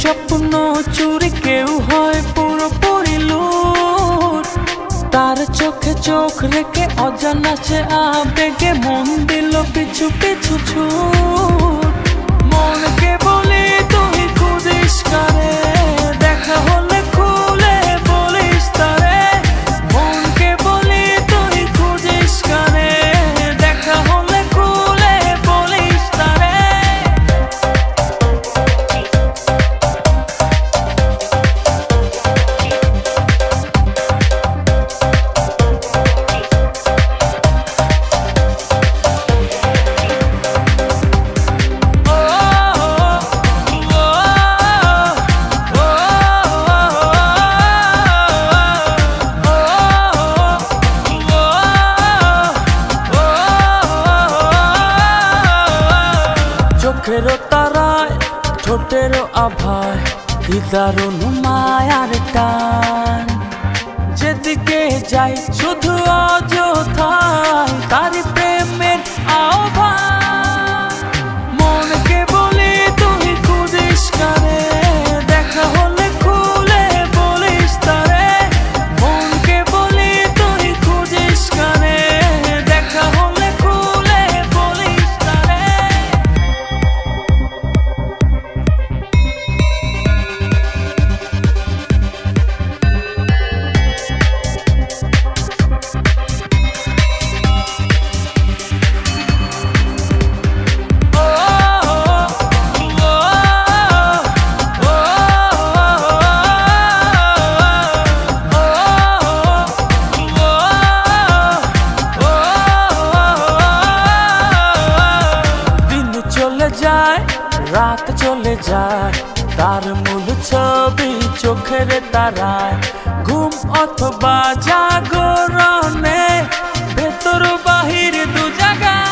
স্বপ্ন চুরি, কেউ হয় পুরোপুরি লুট। তার চোখে চোখ রেখে অজানা সে আবেগে মন দিল পিছু পিছু ছুট। মনকে বলি তুই খুঁজিস কারে, দেখা হলে খুলে বলিস তারে। মনকে বলি তুই খুঁজিস কারে, দেখা হলে খুলে বলিস তারে। চোখেরও তারায় ঠোঁটেরও আভায় কি দারুণ মায়ার টান। যেদিকে যাই শুধু অযথায় তারি প্রেমের আহ্বান। মনকে বলি তুই খুঁজিস কারে, দেখা হলে খুলে বলিস তারে। মনকে বলি তুই খুঁজিস কারে, দেখা হলে খুলে বলিস তারে। যায় রাত চলে যায়, তার মূল ছবি চোখের তারায়। ঘুম অথবা জাগরণে ভেতর বাহির দু জায়গায়।